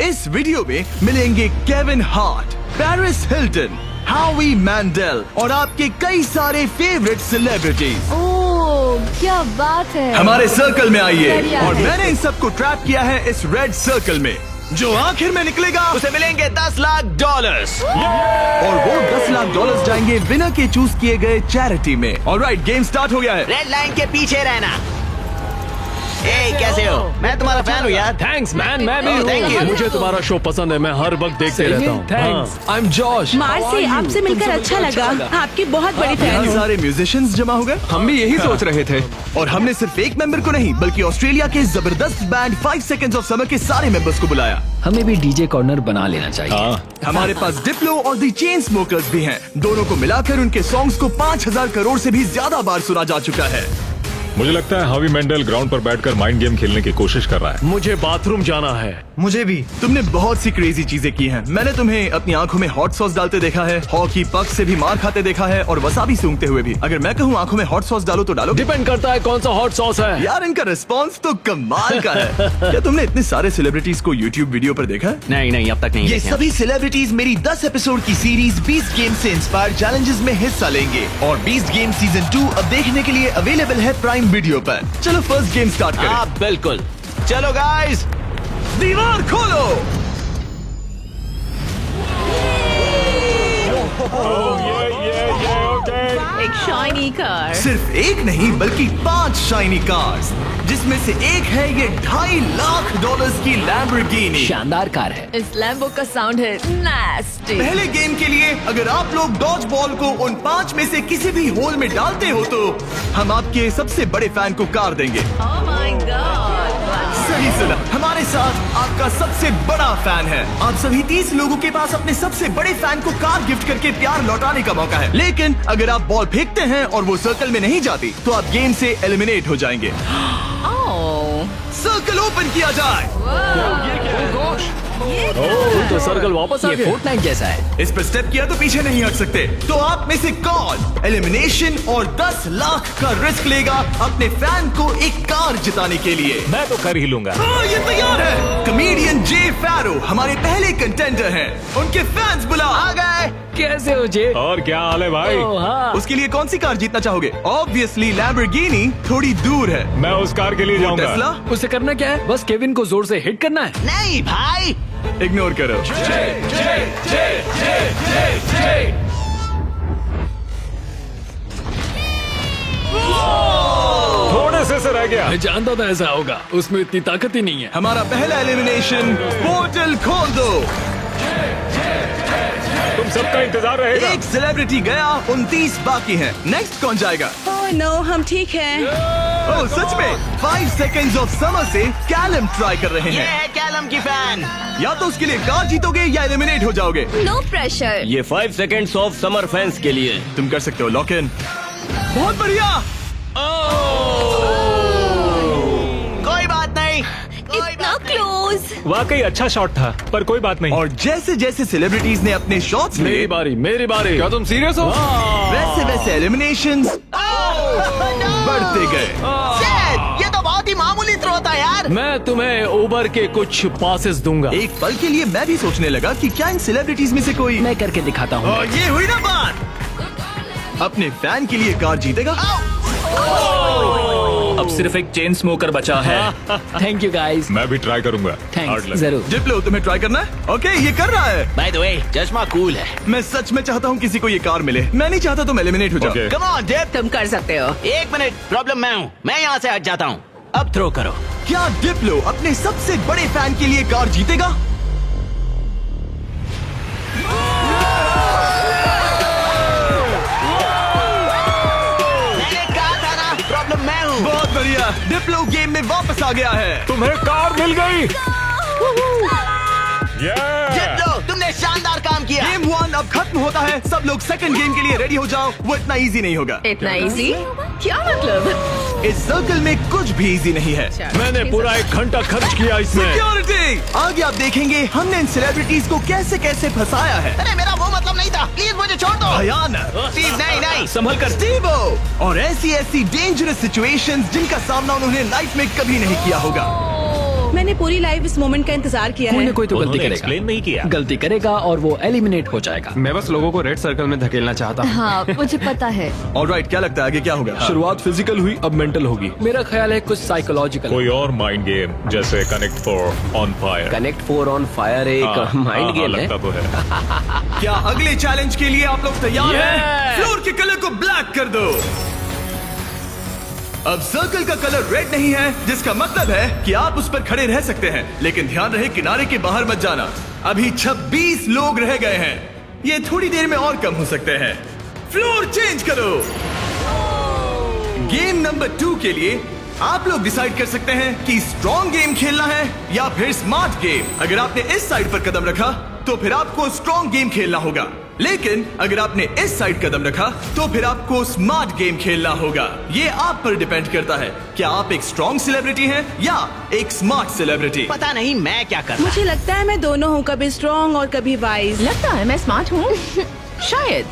इस वीडियो में मिलेंगे केविन हार्ट, पेरिस हिल्टन, हावी मैंडेल और आपके कई सारे फेवरेट सेलिब्रिटीज। ओह क्या बात है। हमारे सर्कल में आइए बढ़िया और है। मैंने इन सबको ट्रैप किया है इस रेड सर्कल में। जो आखिर में निकलेगा उसे मिलेंगे $10 लाख। और वो $10 लाख जाएंगे विनर के चूज किए गए चैरिटी में। ऑलराइट, गेम स्टार्ट हो गया है। रेड लाइन के पीछे रहना। ए, कैसे हो? मैं तुम्हारा फैन हूँ यार। थैंक्स मैन, मैं भी Oh, thank you. हूँ। मुझे तुम्हारा शो पसंद है, मैं हर वक्त देखते रहता हूँ। Thanks, I am Josh. Marcy, आपसे मिलकर अच्छा लगा। आपकी बहुत बड़ी फैन यहाँ हूँ। सारे म्यूजिशियंस जमा हो गए। हम भी यही सोच रहे थे। और हमने सिर्फ एक मेंबर को नहीं बल्कि ऑस्ट्रेलिया के जबरदस्त बैंड 5 सेकंड्स ऑफ समर के सारे मेंबर्स को बुलाया। हमें भी डीजे कॉर्नर बना लेना चाहिए। हमारे पास डिप्लो और दी चेन स्मोकर्स भी हैं। दोनों को मिलाकर उनके सॉन्ग्स को 5000 करोड़ से भी ज्यादा बार सुना जा चुका है। मुझे लगता है हावी मेंडल ग्राउंड पर बैठकर माइंड गेम खेलने की कोशिश कर रहा है। मुझे बाथरूम जाना है। मुझे भी। तुमने बहुत सी क्रेजी चीजें की हैं। मैंने तुम्हें अपनी आंखों में हॉट सॉस डालते देखा है, हॉकी पक से भी मार खाते देखा है और वसाबी सूंघते हुए भी। अगर मैं कहूँ आंखों में हॉट सॉस डालो तो डालो? डिपेंड करता है कौन सा हॉट सॉस है। यार इनका रिस्पॉन्स तो कमाल का है। क्या तुमने इतने सारे सेलिब्रिटीज को यूट्यूब वीडियो पर देखा है? नहीं, अब तक नहीं ये देखे। सभी सेलिब्रिटीज मेरी 10 एपिसोड की सीरीज 20 गेम से इंस्पायर चैलेंजेस में हिस्सा लेंगे और 20 गेम सीजन 2 अब देखने के लिए अवेलेबल है प्राइम वीडियो पर। चलो फर्स्ट गेम स्टार्ट करें। हाँ बिल्कुल। चलो गाइस, दीवार खोलो। एक शाइनी कार। सिर्फ एक नहीं बल्कि 5 शाइनी कार्स, जिसमें से एक है ये $2.5 लाख की लैम्बोर्गिनी। शानदार कार है। इस लैम्बो का साउंड है नास्टी। पहले गेम के लिए अगर आप लोग डॉज बॉल को उन 5 में से किसी भी होल में डालते हो तो हम आपके सबसे बड़े फैन को कार देंगे। Oh my God. सही सुना, हमारे साथ आपका सबसे बड़ा फैन है। आप सभी 30 लोगों के पास अपने सबसे बड़े फैन को कार गिफ्ट करके प्यार लौटाने का मौका है। लेकिन अगर आप बॉल फेंकते हैं और वो सर्कल में नहीं जाती तो आप गेम से एलिमिनेट हो जाएंगे। ओह सर्कल ओपन किया जाए। तो सर्कल वापस आ ये गया। फोर्टनाइट जैसा है। इस पर स्टेप किया तो पीछे नहीं हट सकते। तो आप में से कौन एलिमिनेशन और 10 लाख का रिस्क लेगा अपने फैन को एक कार जिताने के लिए? मैं तो कर ही लूंगा। हाँ, ये तैयार है। कमेडियन जे फैरो हमारे पहले कंटेंडर हैं। उनके फैंस बुला आ गए। कैसे हो जे? और क्या हाल है भाई? ओह, हाँ। उसके लिए कौन सी कार जीतना चाहोगे? ऑब्वियसली लैम्बोर्गिनी थोड़ी दूर है। मैं उस कार के लिए टेस्ला जाऊंगा। उसे करना क्या है? बस केविन को जोर से हिट करना है। नहीं भाई, इग्नोर करो। थोड़े से रह गया। मैं जानता था ऐसा होगा, उसमें इतनी ताकत ही नहीं है। हमारा पहला एलिमिनेशन, पोर्टल खोल दो। तुम सबका इंतजार रहेगा। एक सेलिब्रिटी गया, 29 बाकी हैं। नेक्स्ट कौन जाएगा? ओह नो, हम ठीक हैं। ओह सच में 5 सेकंड्स ऑफ समर से कैलम ट्राई कर रहे ये हैं। है कैलम की फैन। या तो उसके लिए कार जीतोगे या एलिमिनेट हो जाओगे। No pressure. ये 5 सेकंड्स ऑफ समर फैंस के लिए। तुम कर सकते हो लॉक इन। बहुत बढ़िया। कोई बात नहीं, कोई इतना बात नहीं। क्लोज। वाकई अच्छा शॉट था, पर कोई बात नहीं। और जैसे जैसे सेलिब्रिटीज ने अपने शॉट्स लिए, मेरी बारी, मेरी बारी। क्या तुम सीरियस हो? वैसे वैसे एलिमिनेशंस बढ़ते गए। Shit, ये तो बहुत ही मामूली थ्रो था यार। मैं तुम्हें उबर के कुछ पासेस दूंगा। एक पल के लिए मैं भी सोचने लगा कि क्या इन सेलिब्रिटीज में से कोई मैं करके दिखाता हूँ। और ये हुई ना बात। अपने फैन के लिए कार जीतेगा। अब सिर्फ एक चेन स्मोकर बचा है। Thank you guys. मैं भी ट्राई करूंगा। Hard thanks, luck। जरूर। डिप्लो तुम्हें ट्राई करना है? ओके, ये कर रहा है। बाय द वे, चश्मा कूल है। मैं सच में चाहता हूँ किसी को ये कार मिले। मैं नहीं चाहता तुम एलिमिनेट हो जाओ। Okay. Come on dip. तुम कर सकते हो। एक मिनट, प्रॉब्लम मैं हूँ। मैं यहाँ से हट जाता हूँ। अब थ्रो करो। क्या डिप्लो अपने सबसे बड़े फैन के लिए कार जीतेगा? मैंने कहा था ना, प्रॉब्लम मैं हूँ। बहुत बढ़िया, डिप्लो गेम में वापस आ गया है। तुम्हें कार मिल गई। जीत लो, तुमने शानदार काम किया। गेम 1 अब खत्म होता है। सब लोग सेकंड गेम के लिए रेडी हो जाओ। वो इतना इजी नहीं होगा। इतना इजी? क्या मतलब? इस सर्कल में कुछ भी इजी नहीं है। मैंने पूरा 1 घंटा खर्च किया इसमें। सिक्योरिटी, आगे आप देखेंगे हमने इन सेलिब्रिटीज को कैसे कैसे फंसाया है। अरे मेरा वो मतलब नहीं था, प्लीज मुझे छोड़ दो। भयानक। स्टीव, नहीं नहीं। संभल कर। स्टीवो, और ऐसी ऐसी डेंजरस सिचुएशंस जिनका सामना उन्होंने लाइफ में कभी नहीं किया होगा। मैंने पूरी लाइफ इस मोमेंट का इंतजार किया कोई है। ना कोई तो गलती उन्होंने करेगा। एक्सप्लेन नहीं किया। गलती करेगा और वो एलिमिनेट हो जाएगा। मैं बस लोगों को रेड सर्कल में धकेलना चाहता हूँ। हाँ मुझे पता है। ऑलराइट, क्या लगता है आगे क्या होगा? शुरुआत फिजिकल हुई, अब मेंटल होगी। मेरा ख्याल है कुछ साइकोलॉजिकल। कोई और माइंड गेम जैसे connect for on fire. Connect 4 on fire एक माइंड गेम है। लगता तो है। क्या अगले चैलेंज के लिए आप लोग तैयार हैं? फ्लोर के कलर को ब्लैक कर दो। अब सर्कल का कलर रेड नहीं है, जिसका मतलब है कि आप उस पर खड़े रह सकते हैं, लेकिन ध्यान रहे किनारे के बाहर मत जाना। अभी 26 लोग रह गए हैं, ये थोड़ी देर में और कम हो सकते हैं। फ्लोर चेंज करो। गेम नंबर 2 के लिए आप लोग डिसाइड कर सकते हैं कि स्ट्रॉन्ग गेम खेलना है या फिर स्मार्ट गेम। अगर आपने इस साइड पर कदम रखा तो फिर आपको स्ट्रॉन्ग गेम खेलना होगा, लेकिन अगर आपने इस साइड कदम रखा तो फिर आपको स्मार्ट गेम खेलना होगा। ये आप पर डिपेंड करता है, क्या आप एक स्ट्रॉन्ग सेलिब्रिटी हैं या एक स्मार्ट सेलिब्रिटी। पता नहीं मैं क्या कर रहा। मुझे लगता है मैं दोनों हूँ, कभी स्ट्रॉन्ग और कभी वाइज। लगता है मैं स्मार्ट हूँ। शायद।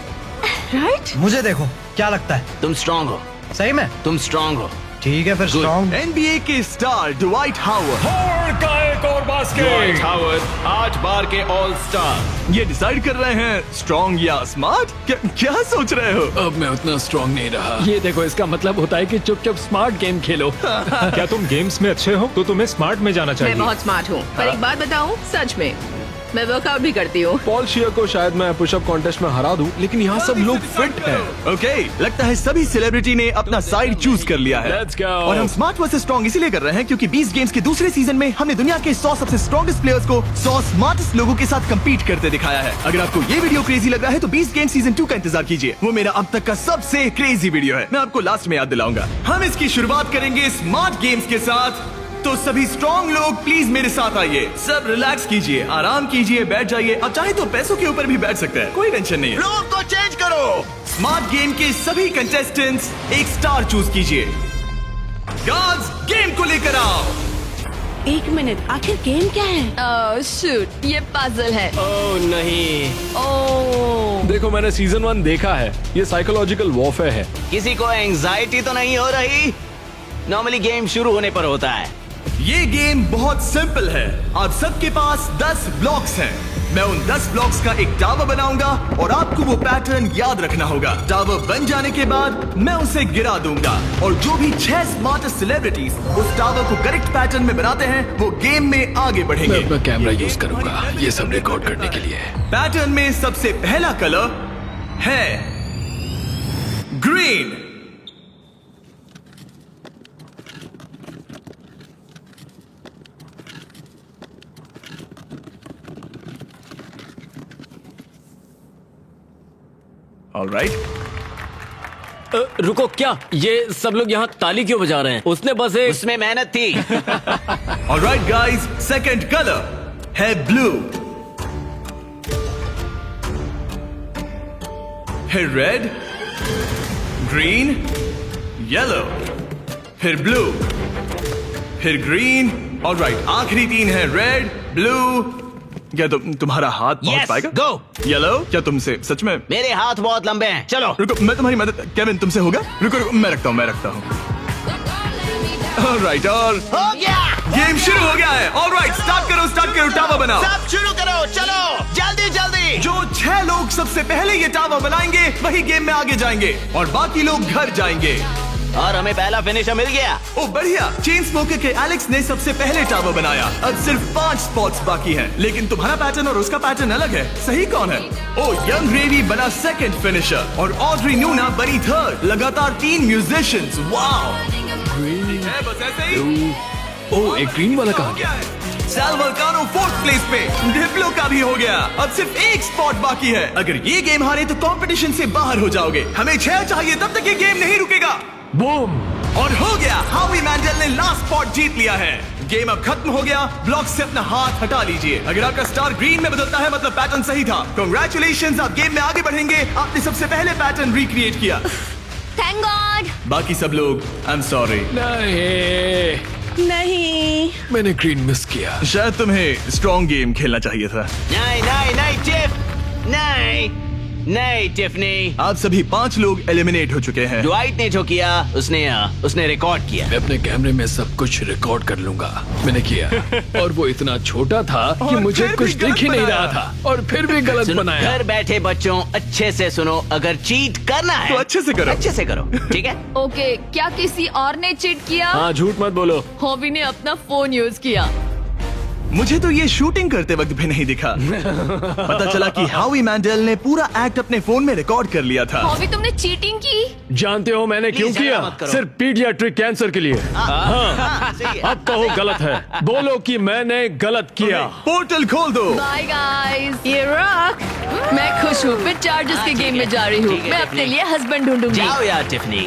राइट। मुझे देखो, क्या लगता है? तुम स्ट्रांग हो। सही में? तुम स्ट्रांग हो। ठीक है फिर स्ट्रॉन्ग। NBA के स्टार ड्वाइट हावर्ड का एक और बास्केट। हावर्ड 8 बार के ऑल स्टार। ये डिसाइड कर रहे हैं स्ट्रॉन्ग या स्मार्ट। क्या सोच रहे हो? अब मैं उतना स्ट्रॉन्ग नहीं रहा। ये देखो, इसका मतलब होता है कि चुपचाप स्मार्ट गेम खेलो। क्या तुम गेम्स में अच्छे हो तो तुम्हें स्मार्ट में जाना मैं चाहिए। बहुत स्मार्ट हूँ, पर एक बात बताऊँ, सच में मैं वर्कआउट भी करती हूँ। पॉल शियर को शायद मैं पुशअप कॉन्टेस्ट में हरा दूं, लेकिन यहाँ सब लोग फिट हैं। ओके, लगता है सभी सेलिब्रिटी ने अपना साइड चूज कर लिया है। Let's go. और हम स्मार्ट वर्सेस स्ट्रॉन्ग इसीलिए कर रहे हैं क्योंकि 20 गेम्स के दूसरे सीजन में हमने दुनिया के 100 सबसे स्ट्रॉन्गेस्ट प्लेयर्स को 100 स्मार्टेस्ट लोगों के साथ कम्पीट करते दिखाया है। अगर आपको ये वीडियो क्रेजी लग रहा है तो 20 गेम सीजन 2 का इंतजार कीजिए। वो मेरा अब तक का सबसे क्रेजी वीडियो है, मैं आपको लास्ट में याद दिलाऊंगा। हम इसकी शुरुआत करेंगे स्मार्ट गेम्स के साथ, तो सभी स्ट्रॉन्ग लोग प्लीज मेरे साथ आइए। सब रिलैक्स कीजिए, आराम कीजिए, बैठ जाइए। अब चाहे तो पैसों के ऊपर भी बैठ सकते हैं, कोई टेंशन नहीं है। फ्लोर को चेंज करो। स्मार्ट गेम के सभी कंटेस्टेंट्स एक स्टार चूज कीजिए। गार्ड्स, गेम को लेकर आओ। एक मिनट, आखिर गेम क्या है? शूट, ये पजल है। ओह नहीं। ओह देखो, मैंने सीजन 1 देखा है, ये साइकोलॉजिकल वॉरफेयर है। किसी को एंजाइटी तो नहीं हो रही? नॉर्मली गेम शुरू होने पर होता है। ये गेम बहुत सिंपल है। आप सबके पास 10 ब्लॉक्स हैं। मैं उन 10 ब्लॉक्स का एक टावर बनाऊंगा और आपको वो पैटर्न याद रखना होगा। टावर बन जाने के बाद मैं उसे गिरा दूंगा और जो भी 6 स्मार्टेस्ट सेलिब्रिटीज उस टावर को करेक्ट पैटर्न में बनाते हैं वो गेम में आगे मैं बढ़ेंगे। अपना कैमरा यूज करूंगा ये सब रिकॉर्ड करने के लिए। पैटर्न में सबसे पहला कलर है ग्रीन। ऑलराइट, रुको, क्या ये सब लोग यहाँ ताली क्यों बजा रहे हैं? उसने बस एक उसमें मेहनत थी। ऑलराइट गाइस, सेकंड कलर है ब्लू। फिर रेड, ग्रीन, येलो, फिर ब्लू, फिर ग्रीन। ऑलराइट, आखिरी 3 है रेड, ब्लू। क्या तुम्हारा हाथ पहुंच Yes, पाएगा? go. येलो, क्या तुमसे सच में? मेरे हाथ बहुत लंबे हैं। चलो। रुको, मैं तुम्हारी मदद। केविन, तुमसे होगा? रुको रुको, मैं रखता हूँ। ऑलराइट, और हो गया। गेम शुरू हो गया है। ऑलराइट, स्टार्ट करो, टावर बनाओ। सब शुरू करो, चलो जल्दी जल्दी। जो 6 लोग सबसे पहले ये टावर बनाएंगे वही गेम में आगे जाएंगे और बाकी लोग घर जाएंगे। और हमें पहला फिनिशर मिल गया। ओ बढ़िया, चेन स्मोकर के एलेक्स ने सबसे पहले टावर बनाया। अब सिर्फ 5 स्पॉट्स बाकी हैं, लेकिन तुम्हारा पैटर्न और उसका पैटर्न अलग है। सही कौन है? ओ यंग रेवी बना सेकंड फिनिशर और ऑड्री नूना बनी थर्ड। लगातार 3 म्यूजिशियंस। वाओ, है बस ऐसे ही। ओह, एक ग्रीन वाला कहाँ गया है? सैल वल्कानो 4th प्लेस पे। डिप्लो का भी हो गया। अब सिर्फ 1 स्पॉट बाकी है। अगर ये गेम हारे तो कंपटीशन से बाहर हो जाओगे। हमें 6 चाहिए, तब तक ये गेम नहीं रुकेगा। बूम। और हो गया, हावी मैंडल ने लास्ट स्पॉट जीत लिया है। गेम अब खत्म हो गया। ब्लॉक से अपना हाथ हटा लीजिए। अगर आपका स्टार ग्रीन में बदलता है मतलब पैटर्न सही था। कांग्रेचुलेशंस, आप गेम में आगे बढ़ेंगे। आपने सबसे पहले पैटर्न रिक्रिएट किया। Thank God. बाकी सब लोग आई एम सॉरी। नहीं, मैंने ग्रीन मिस किया। शायद तुम्हें स्ट्रॉन्ग गेम खेलना चाहिए था। नहीं नहीं नहीं चिप, नहीं। नहीं टिफनी, आप सभी 5 लोग एलिमिनेट हो चुके हैं। ड्वाइट ने जो किया उसने रिकॉर्ड किया। मैं अपने कैमरे में सब कुछ रिकॉर्ड कर लूंगा। मैंने किया और वो इतना छोटा था कि और मुझे फिर कुछ भी गलत दिख ही नहीं बनाया। रहा था और फिर भी गलत सुनो, बनाया। घर बैठे बच्चों अच्छे से सुनो, अगर चीट करना है तो अच्छे से करो। अच्छे से करो, ठीक है? ओके, क्या किसी और ने चीट किया? हाँ, झूठ मत बोलो। हॉबी ने अपना फोन यूज किया। मुझे तो ये शूटिंग करते वक्त भी नहीं दिखा। पता चला कि हावी मैंडल ने पूरा एक्ट अपने फोन में रिकॉर्ड कर लिया था। हॉबी, तुमने चीटिंग की? जानते हो मैंने क्यों Please, किया? झगड़ा मत करो। सिर्फ पीडियाट्रिक कैंसर के लिए। हाँ, सही है। अब कहो गलत है, बोलो कि मैंने गलत किया। पोर्टल खोल दो। बाय गाइस, ये रॉक। मैं खुश हूँ, मैं चार्जर्स के गेम में जा रही हूँ। ठीक है, मैं अपने लिए हस्बैंड ढूंढूंगी। जाओ यार टिफनी।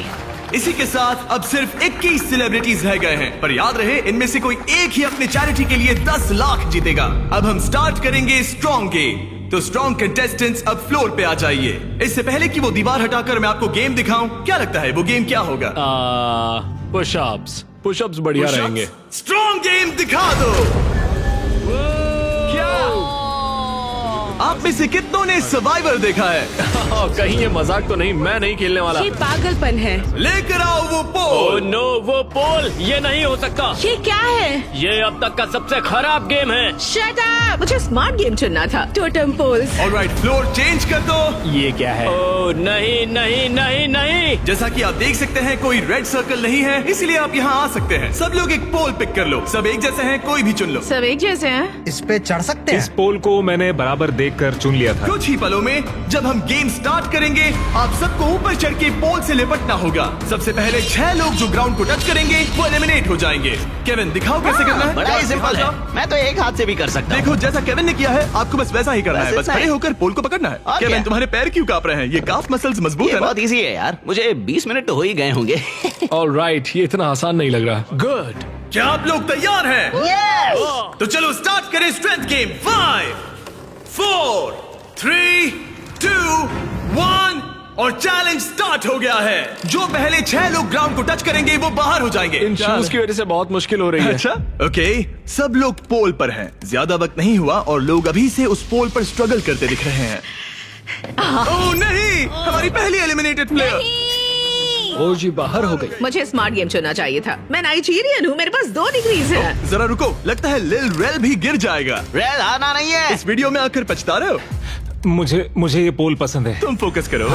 इसी के साथ अब सिर्फ 21 सेलिब्रिटीज रह गए हैं, पर याद रहे इनमें से कोई एक ही अपनी चैरिटी के लिए 10 लाख जीतेगा। अब हम स्टार्ट करेंगे स्ट्रॉन्ग गेम। तो स्ट्रॉन्ग कंटेस्टेंट्स अब फ्लोर पे आ जाइए। इससे पहले कि वो दीवार हटाकर मैं आपको गेम दिखाऊं, क्या लगता है वो गेम क्या होगा? पुशअप्स। पुशअप्स बढ़िया रहेंगे। स्ट्रॉन्ग गेम दिखा दो। क्या आप में से कितनों ने सर्वाइवर देखा है? कहीं ये मजाक तो नहीं, मैं नहीं खेलने वाला। ये पागलपन है। लेकर आओ वो ओह पोल। नो, वो पोल, ये नहीं हो सकता। ये क्या है? ये अब तक का सबसे खराब गेम है। Shut up. मुझे स्मार्ट गेम चुनना था। Totem poles. Alright, floor change कर दो। ये क्या है? ओह नहीं नहीं नहीं नहीं। जैसा कि आप देख सकते हैं कोई रेड सर्कल नहीं है, इसलिए आप यहाँ आ सकते हैं। सब लोग एक पोल पिक कर लो। सब एक जैसे हैं, कोई भी चुन लो। सब एक जैसे हैं। इस पे चढ़ सकते इस हैं? पोल को मैंने बराबर देखकर चुन लिया था। कुछ ही पलों में जब हम गेम स्टार्ट करेंगे, आप सबको ऊपर चढ़ के पोल से लिपटना होगा। सबसे पहले 6 लोग जो ग्राउंड को टच करेंगे वो एलिमिनेट हो जाएंगे। केविन, दिखाओ कैसे करना है। बड़ा ही सिंपल है, मैं तो एक हाथ से भी कर सकता हूँ। देखो, जैसा केविन ने किया है आपको बस वैसा ही करना बस है। बस इतना खड़े ही। होकर पोल को पकड़ना है। और केविन, क्या? तुम्हारे पैर क्यों कांप रहे हैं? ये काफ मसल्स मजबूत ये है ना? बहुत इजी है यार, मुझे 20 मिनट तो हो ही गए होंगे। ऑलराइट, ये इतना आसान नहीं लग रहा। गुड। क्या आप लोग तैयार हैं? तो चलो स्टार्ट करें स्ट्रेंथ गेम। 5, 4, 3, 2, 1 और चैलेंज स्टार्ट हो गया है। जो पहले 6 लोग ग्राउंड को टच करेंगे वो बाहर हो जाएंगे। इन शूज की वजह से बहुत मुश्किल हो रही है। अच्छा, ओके, सब लोग पोल पर हैं। ज्यादा वक्त नहीं हुआ और लोग अभी से उस पोल पर स्ट्रगल करते दिख रहे हैं। ओह नहीं, हमारी पहली एलिमिनेटेड प्लेयर। ओ जी, बाहर हो गई। मुझे स्मार्ट गेम चुनना चाहिए था। मैं नाइजीरियन हूँ, मेरे पास 2 डिग्रीज है। जरा रुको, लगता है लिल रेल भी गिर जाएगा। रेल आना नहीं है। इस वीडियो में आकर पछता रहे हो? मुझे ये पोल पसंद है। तुम फोकस करो।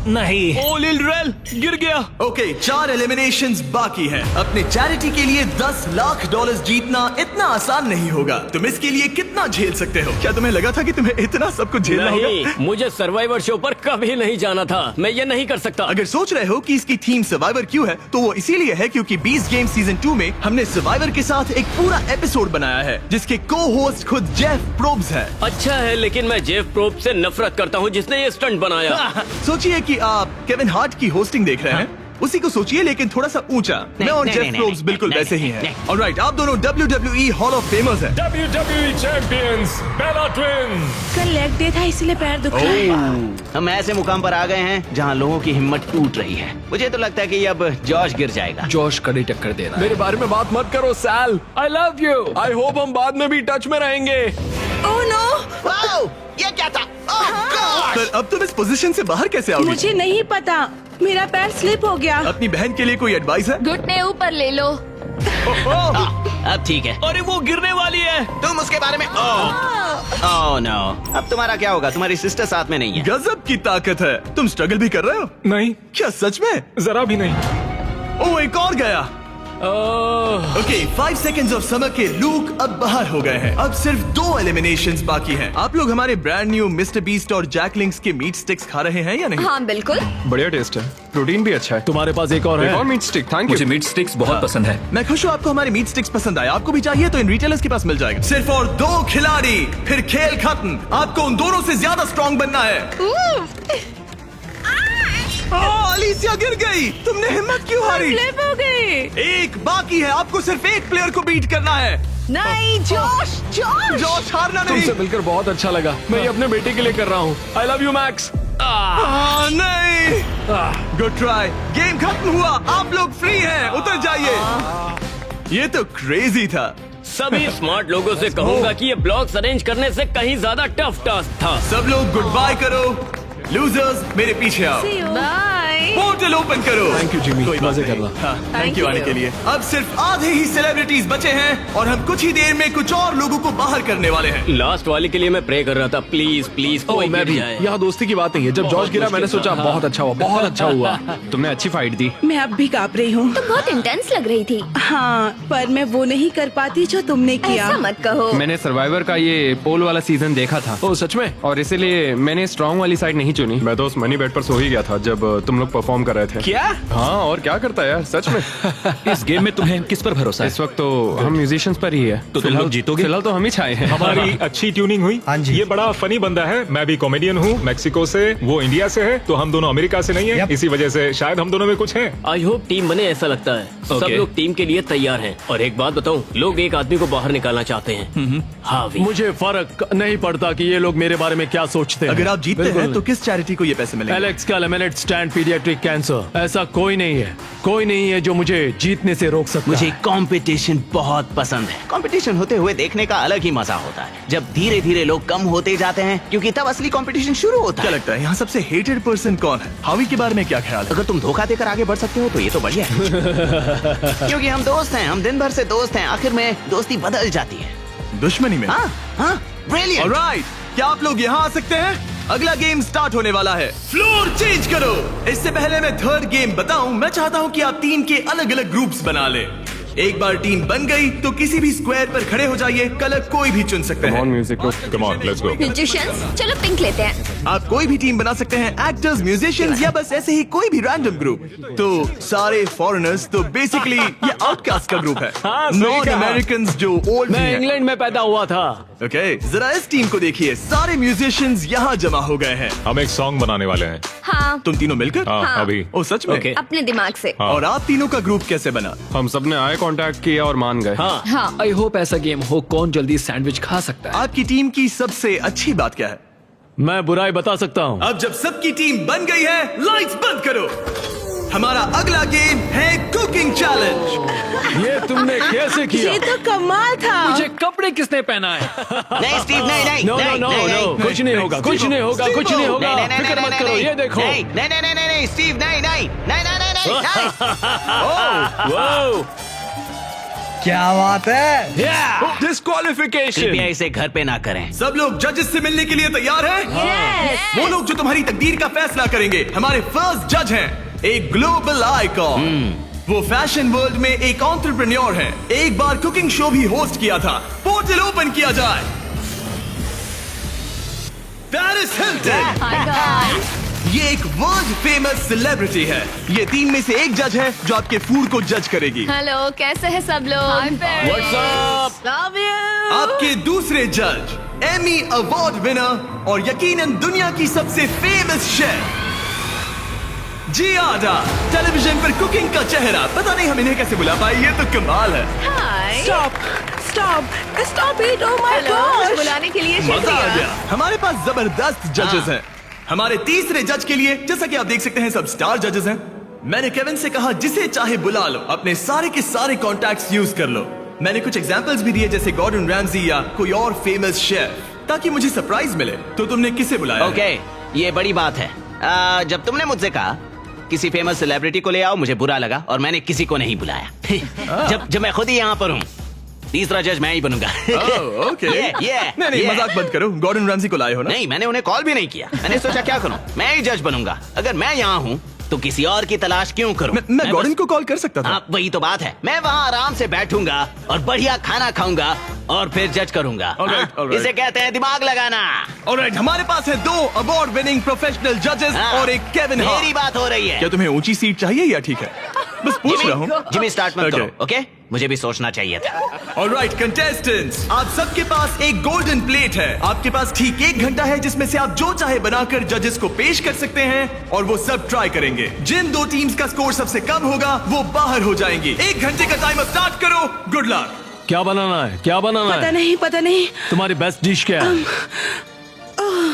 नहीं। ओ लिल रेल गिर गया। ओके, 4 एलिमिनेशंस बाकी हैं। अपने चैरिटी के लिए 10 लाख डॉलर्स जीतना इतना आसान नहीं होगा। तुम इसके लिए कितना झेल सकते हो? क्या तुम्हें लगा था कि तुम्हें इतना सब कुछ झेलना नहीं, होगा? मुझे सर्वाइवर शो पर कभी नहीं जाना था। मैं ये नहीं कर सकता। अगर सोच रहे हो कि इसकी थीम सर्वाइवर क्यों है, तो वो इसीलिए है क्योंकि 20 गेम सीजन 2 में हमने सर्वाइवर के साथ एक पूरा एपिसोड बनाया है जिसके को होस्ट खुद जेफ प्रोब्स है। अच्छा है, लेकिन मैं जेफ प्रोब से नफरत करता हूँ जिसने ये स्टंट बनाया। सोचिए कि आप केविन हार्ट की होस्टिंग देख रहे हैं, उसी को सोचिए लेकिन थोड़ा सा ऊंचा। मैं और नहीं, जेफ नहीं, प्रोब्स नहीं, बिल्कुल नहीं, वैसे ही नहीं, हैं। नहीं। ऑलराइट, आप दोनों WWE हॉल ऑफ फेमर्स हैं। WWE चैंपियंस बेला ट्विन्स। कल लेग डे था इसलिए पैर दुख रहा है। हम ऐसे मुकाम पर आ गए हैं जहाँ लोगों की हिम्मत टूट रही है। मुझे तो लगता है कि अब जॉश गिर जाएगा। जोश कड़ी टक्कर दे रहा है। मेरे बारे में बात मत करो Sal. I love you. I hope हम बाद में भी टच में रहेंगे। ओह नो, वाओ, ये क्या था? ओह गॉड! पर अब तुम इस पोजीशन से बाहर कैसे आओगी? मुझे नहीं पता, मेरा पैर स्लिप हो गया। अपनी बहन के लिए कोई एडवाइस है? घुटने ऊपर ले लो। अब ठीक है। अरे वो गिरने वाली है। तुम उसके बारे में ओह नो, अब तुम्हारा क्या होगा? तुम्हारी सिस्टर साथ में नहीं है। गजब की ताकत है। तुम स्ट्रगल भी कर रहे हो? नहीं, क्या सच में? जरा भी नहीं। ओह, एक और गया। ओके, 5 सेकंड्स ऑफ समर के लूक अब बाहर हो गए हैं। अब सिर्फ 2 एलिमिनेशंस बाकी हैं। आप लोग हमारे ब्रांड न्यू मिस्टर बीस्ट और जैकलिंग्स के मीट स्टिक्स खा रहे हैं या नहीं? हाँ बिल्कुल। बढ़िया टेस्ट है, प्रोटीन भी अच्छा है। तुम्हारे पास एक और एक और है? मीट स्टिक, थैंक मुझे यू। मीट स्टिक्स बहुत पसंद है। मैं खुश हूँ आपको हमारे मीट स्टिक्स पसंद आए। आपको भी चाहिए तो इन रिटेलर्स के पास मिल जाएगा। सिर्फ और 2 खिलाड़ी, फिर खेल खत्म। आपको उन दोनों से ज्यादा स्ट्रॉन्ग बनना है। अलीसिया गिर गई। तुमने हिम्मत क्यों हारी? स्लिप हो गई। एक बाकी है, आपको सिर्फ एक प्लेयर को बीट करना है। नहीं जोश, जोश। जॉश, हारना नहीं। तुमसे मिलकर बहुत अच्छा लगा। मैं ये अपने बेटे के लिए कर रहा हूँ। आई लव यू मैक्स। नहीं, गुड ट्राई। गेम खत्म हुआ, आप लोग फ्री हैं, उतर जाइए। ये तो क्रेजी था। सभी स्मार्ट लोगों से कहूंगा कि ये ब्लॉक्स अरेंज करने से कहीं ज्यादा टफ टास्क था। सब लोग गुड बाय करो। लूजर्स मेरे पीछे आओ। बाय। पोर्टल ओपन करो। थैंक यू जिमी, मजे कर रहा। थैंक यू आने के लिए। अब सिर्फ आधे ही सेलिब्रिटीज बचे हैं और हम कुछ ही देर में कुछ और लोगों को बाहर करने वाले हैं। लास्ट वाले के लिए मैं प्रे कर रहा था, प्लीज प्लीज कोई मैं गिर भी। जाए। यहाँ दोस्ती की बात नहीं है। जब जॉर्ज गिरा मैंने सोचा बहुत अच्छा हुआ, बहुत अच्छा हुआ। तुमने अच्छी फाइट दी। मैं अब भी कांप रही हूँ। तुम बहुत इंटेंस लग रही थी। हाँ, पर मैं वो नहीं कर पाती जो तुमने किया। ऐसा मत कहो। मैंने सर्वाइवर का ये पोल वाला सीजन देखा था ओ सच में? और इसीलिए मैंने स्ट्रांग वाली साइड नहीं चुनी। मैं तो उस मनी बेड पर सो ही गया था जब तुम लोग परफॉर्म कर रहे थे। क्या? हाँ, और क्या करता है यार, सच में। इस गेम में तुम्हें किस पर भरोसा है? इस वक्त तो हम म्यूजिशियंस पर ही है। तो तुम लोग जीतोगे? फिलहाल तो हम ही छाए हैं। हमारी अच्छी ट्यूनिंग हुई। हाँ जी। ये बड़ा फनी बंदा है। मैं भी कॉमेडियन हूँ, मैक्सिको से, वो इंडिया से है, तो हम दोनों अमेरिका से नहीं है। Yep. इसी वजह से शायद हम दोनों में कुछ है। आई होप टीम बने, ऐसा लगता है। सब Okay. लोग टीम के लिए तैयार हैं। और एक बात बताऊं, लोग एक आदमी को बाहर निकालना चाहते हैं। हावी। मुझे फर्क नहीं पड़ता कि ये लोग मेरे बारे में क्या सोचते हैं। अगर आप जीतते बिल्कुल हैं तो नहीं। किस चैरिटी को ये पैसे मिलेंगे? एलेक्स का लेमिनेट स्टैंड पीडियाट्रिक कैंसर। ऐसा कोई नहीं है, कोई नहीं है जो मुझे जीतने से रोक सकता मुझे है। कंपटीशन बहुत पसंद है। कंपटीशन होते हुए देखने का अलग ही मजा होता है, जब धीरे धीरे लोग कम होते जाते हैं, क्योंकि तब असली कंपटीशन शुरू होता क्या है। लगता है यहाँ सबसे हेटेड पर्सन कौन है? हावी के बारे में क्या ख्याल है? अगर तुम धोखा देकर आगे बढ़ सकते हो तो ये तो बढ़िया है। क्योंकि हम दोस्त हैं, हम दिन भर से दोस्त हैं, आखिर में दोस्ती बदल जाती है। दुश्मनी में। हाँ हाँ, ब्रिलियंट। ऑलराइट, क्या आप लोग यहाँ आ सकते हैं? अगला गेम स्टार्ट होने वाला है। फ्लोर चेंज करो। इससे पहले मैं थर्ड गेम बताऊं, मैं चाहता हूं कि आप टीम के अलग अलग ग्रुप्स बना लें। एक बार टीम बन गई तो किसी भी स्क्वायर पर खड़े हो जाइए। कलर कोई भी चुन सकते हैं। Music come on, let's go. Musicians, चलो पिंक लेते हैं। आप कोई भी टीम बना सकते हैं, एक्टर्स, म्यूजिशियंस या बस ऐसे ही कोई भी रैंडम ग्रुप। तो सारे फॉरेनर्स, तो बेसिकली ये आउटकास्ट का ग्रुप है। हाँ, सही नॉन कहा। अमेरिकन जो ओल्ड मैं इंग्लैंड में पैदा हुआ था। ओके, जरा इस टीम को देखिए, सारे म्यूजिशियंस यहाँ जमा हो गए हैं। हम एक सॉन्ग बनाने वाले हैं। हाँ, तुम तीनों मिलकर? हाँ, अभी। ओ सच में? Okay. अपने दिमाग से। और आप तीनों का ग्रुप कैसे बना? हम सबने आई कांटेक्ट किया और मान गए। हाँ, हाँ, आई होप ऐसा गेम हो कौन जल्दी सैंडविच खा सकता है। आपकी टीम की सबसे अच्छी बात क्या है? मैं बुराई बता सकता हूँ। अब जब सबकी टीम बन गई है, लाइट्स बंद करो। हमारा अगला गेम है कुकिंग चैलेंज। ये तुमने कैसे किया? ये तो कमाल था। मुझे कपड़े किसने पहना है? नहीं स्टीव, नहीं नहीं नो नो नहीं, नो नहीं, नो, नहीं। कुछ नहीं होगा, कुछ नहीं होगा, कुछ नहीं होगा। नहीं, नहीं, नहीं, फिक्र नहीं, मत करो, नहीं, ये देखो। नहीं नहीं नहीं नहीं नहीं स्टीव, नहीं नहीं नहीं नहीं नहीं नहीं। वाओ, क्या बात है? डिस्क्वालिफिकेशन। कृपया इसे घर पे ना करें। सब लोग जजेस से मिलने के लिए तैयार हैं? वो लोग जो तुम्हारी तकदीर का फैसला करेंगे। हमारे फर्स्ट जज हैं एक ग्लोबल आइकॉन। वो फैशन वर्ल्ड में एक एंटरप्रेन्योर है। एक बार कुकिंग शो भी होस्ट किया था। पोर्टल ओपन किया जाए। Paris Hilton. Hi guys. ये एक वर्ल्ड फेमस सेलिब्रिटी है। ये टीम में से एक जज है जो आपके फूड को जज करेगी। हेलो, कैसे हैं सब लोग? What's up? Love you. आपके दूसरे जज एमी अवार्ड विनर और यकीनन दुनिया की सबसे फेमस शेफ जियाडा। टेलीविजन पर कुकिंग का चेहरा। पता नहीं हम इन्हें कैसे बुला पाए, ये तो कमाल है। Hi. Stop stop it. Oh my hello, मुझे गॉड। बुलाने के लिए मजा आ शुक्रिया। गया। हमारे पास जबरदस्त जजेस हैं। हमारे तीसरे जज के लिए, जैसा कि आप देख सकते हैं, सब स्टार जजेस हैं। मैंने केविन से कहा जिसे चाहे बुला लो, अपने सारे के सारे कॉन्टैक्ट्स यूज कर लो। मैंने कुछ एग्जांपल्स भी दिए, जैसे गॉर्डन रैमजी या कोई और फेमस शेफ, ताकि मुझे सरप्राइज मिले। तो तुमने किसे बुलाया? ओके, ये बड़ी बात है। जब तुमने मुझसे कहा किसी फेमस सेलिब्रिटी को ले आओ, मुझे बुरा लगा और मैंने किसी को नहीं बुलाया। जब मैं खुद ही यहाँ पर हूँ, तीसरा जज मैं ही बनूंगा। ओके। नहीं, मजाक बंद करो। गॉर्डन रैमजी को लाए हो ना? नहीं, मैंने उन्हें कॉल भी नहीं किया। मैंने सोचा क्या करूं, मैं ही जज बनूंगा। अगर मैं यहाँ हूँ तो किसी और की तलाश क्यों करूं? मैं गॉर्डन को कॉल कर सकता था। हाँ, वही तो बात है। मैं वहाँ आराम से बैठूंगा और बढ़िया खाना खाऊंगा और फिर जज करूंगा। Alright, हाँ, alright. इसे कहते हैं दिमाग लगाना। ऑलराइट, हमारे पास है 2 अवार्ड विनिंग प्रोफेशनल जजेस हाँ, और एक केविन हार्ट। मेरी बात हो रही है। क्या तुम्हें ऊंची सीट चाहिए या ठीक है? बस पूछ रहा हूँ। जिमी स्टार्ट मत Okay. करो, ओके? मुझे भी सोचना चाहिए था। ऑलराइट कंटेस्टेंट्स, आप सबके पास एक गोल्डन प्लेट है। आपके पास ठीक 1 घंटा है जिसमें से आप जो चाहे बनाकर जजेस को पेश कर सकते हैं और वो सब ट्राई करेंगे। जिन 2 टीम्स का स्कोर सबसे कम होगा वो बाहर हो जाएंगी। 1 घंटे का टाइमर स्टार्ट करो। Good luck. क्या बनाना है? क्या बनाना पता है? नहीं, पता नहीं। तुम्हारी बेस्ट डिश क्या है?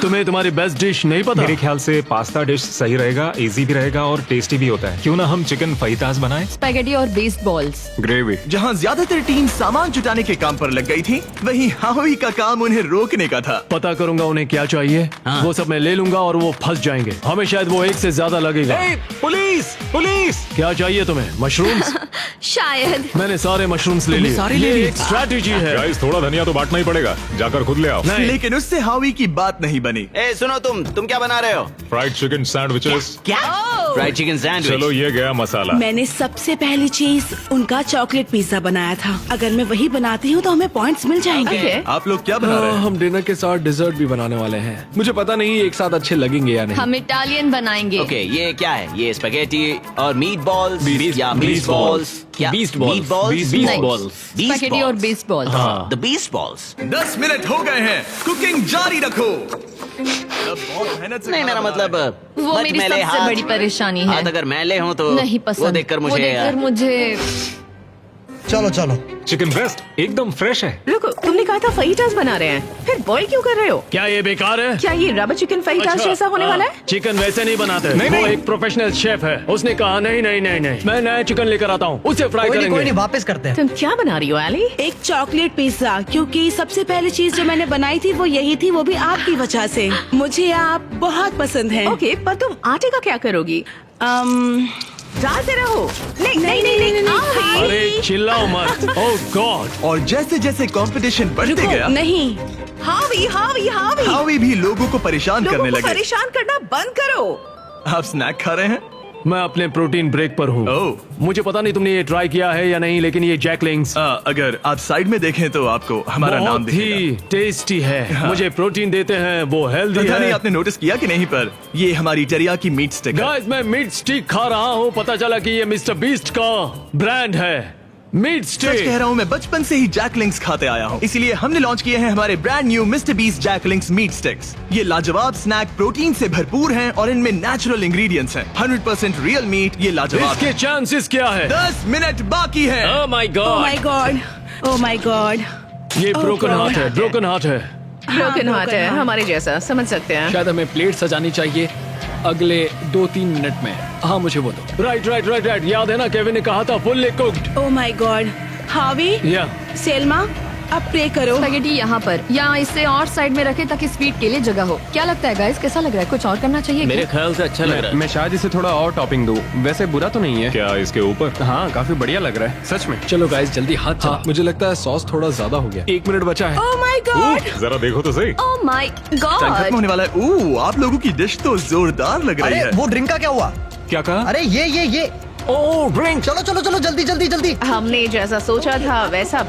तुम्हें तुम्हारी बेस्ट डिश नहीं पता? मेरे ख्याल से पास्ता डिश सही रहेगा, इजी भी रहेगा और टेस्टी भी होता है। क्यों ना हम चिकन फहीतास बनाएं? स्पैगेटी और बेस्ड बॉल्स। ग्रेवी। जहाँ ज्यादातर टीम सामान जुटाने के काम पर लग गई थी, वहीं हावी का काम उन्हें रोकने का था। पता करूंगा उन्हें क्या चाहिए। वो सब मैं ले लूंगा और वो फंस जाएंगे। हमें शायद वो एक से ज्यादा लगेगा। Police police! क्या चाहिए तुम्हें? मशरूम्स? शायद। मैंने सारे मशरूम्स ले लिए। सारे ले ये लिए? एक स्ट्रैटेजी है। गाइस, थोड़ा धनिया तो बांटना ही पड़ेगा। जाकर खुद ले आओ। नहीं। लेकिन उससे हावी की बात नहीं बनी। ए सुनो, तुम क्या बना रहे हो? Fried chicken sandwiches. क्या? Fried chicken sandwich. चलो, ये गया मसाला। मैंने सबसे पहली चीज उनका चॉकलेट पिज्जा बनाया था। अगर मैं वही बनाती हूँ तो हमें पॉइंट्स मिल जाएंगे। Okay. आप लोग क्या बना रहे हैं? हम डिनर के साथ डिजर्ट भी बनाने वाले हैं। मुझे पता नहीं एक साथ अच्छे लगेंगे या नहीं। हम इटालियन बनाएंगे। ओके, ये क्या है? ये स्पेगेटी और मीट बॉल्स या मीट बॉल्स? क्या? Beast balls. Meat balls? Beast नहीं। बॉल्स। बीस्ट स्पैगेटी और balls. Based balls. The beast balls. 10 minute हो गए हैं, कुकिंग जारी रखो। अब बहुत मेहनत से नहीं, खाना मेरा बना मतलब है। वो बच मेरी मैले सबसे हाथ- बड़ी परेशानी है। हाथ अगर मैले हो तो नहीं पसंद। वो देखकर वो मुझे देखकर मुझे चलो चलो। चिकन ब्रेस्ट एकदम फ्रेश है। रुको, तुमने कहा था फहीटास बना रहे हैं, फिर बॉईल क्यों कर रहे हो? क्या ये बेकार है? क्या ये रबर चिकन फहीटास अच्छा, जैसा होने हाँ, वाला है? चिकन वैसे नहीं बनाते। वो एक प्रोफेशनल शेफ है। उसने कहा नहीं नहीं नहीं नहीं, मैं नया चिकन लेकर आता हूँ, उसे फ्राई कोई नहीं करेंगे। वापस करते हैं। तुम क्या बना रही हो एली? एक चॉकलेट पिज्जा, क्योंकि सबसे पहली चीज जो मैंने बनाई थी वो यही थी, वो भी आपकी वजह से। मुझे आप बहुत पसंद हैं। ओके, पर तुम आटे का क्या करोगी? डालते रहो। नहीं नहीं नहीं नहीं, अरे चिल्लाओ मत। ओह गॉड। और जैसे जैसे कंपटीशन बढ़ते गया, नहीं। हावी हावी हावी, हावी भी लोगों को परेशान करने लोगों को लगे। परेशान करना बंद करो। आप स्नैक खा रहे हैं? मैं अपने प्रोटीन ब्रेक पर हूँ। ओह। मुझे पता नहीं तुमने ये ट्राई किया है या नहीं, लेकिन ये जैकलिंग्स अगर आप साइड में देखें तो आपको हमारा नाम बहुत ही टेस्टी है। मुझे प्रोटीन देते हैं, वो हेल्दी पता नहीं है। आपने नोटिस किया कि नहीं, पर ये हमारी टेरियाकी मीट स्टिक है। गाइस, मैं मीट स्टिक खा रहा हूँ। पता चला कि ये मिस्टर बीस्ट का ब्रांड है। Meat such stick. कह रहा हूँ, मैं बचपन से ही जैकलिंग्स खाते आया हूँ, इसीलिए हमने लॉन्च किए हैं हमारे brand new Mister Beast Jack Link's meat sticks. ये लाजवाब स्नैक प्रोटीन से भरपूर हैं और इनमें नेचुरल इंग्रेडिएंट्स हैं। 100% रियल मीट। ये लाजवाब इसके है। चांसेस क्या है? 10 मिनट बाकी है। Oh my oh God. My God, oh my God. ये Oh ब्रोकन God. हार्ट है, ब्रोकन हार्ट है। ब्रोकन हार्ट है, हमारे जैसा, समझ सकते हैं। शायद हमें प्लेट सजानी चाहिए अगले 2-3 मिनट में। हाँ, मुझे वो दो। Right right right right. याद है ना, केविन ने कहा था fully cooked. Oh my God. हावी, या सेल्मा, अब प्रे करो। स्पैगेटी यहाँ पर, या इसे और साइड में रखे ताकि स्वीट के लिए जगह हो। क्या लगता है गाइस, कैसा लग रहा है? कुछ और करना चाहिए मेरे क्या? ख्याल से अच्छा लग रहा है। मैं शायद इसे थोड़ा और टॉपिंग दूं। वैसे बुरा तो नहीं है। क्या इसके ऊपर? हाँ, काफी बढ़िया लग रहा है सच में। चलो गाइस, जल्दी हाथ चला। मुझे लगता है सॉस थोड़ा ज्यादा हो गया। 1 मिनट बचा है। Oh my God. जरा देखो तो सही। Oh my time God. खत्म होने वाला है। आप लोगों की डिश तो जोरदार लग रही अरे है। वो ड्रिंक का क्या हुआ? क्या कहा? अरे ये ओह ड्रिंक। चलो चलो चलो जल्दी जल्दी जल्दी। हमने जैसा सोचा था वैसा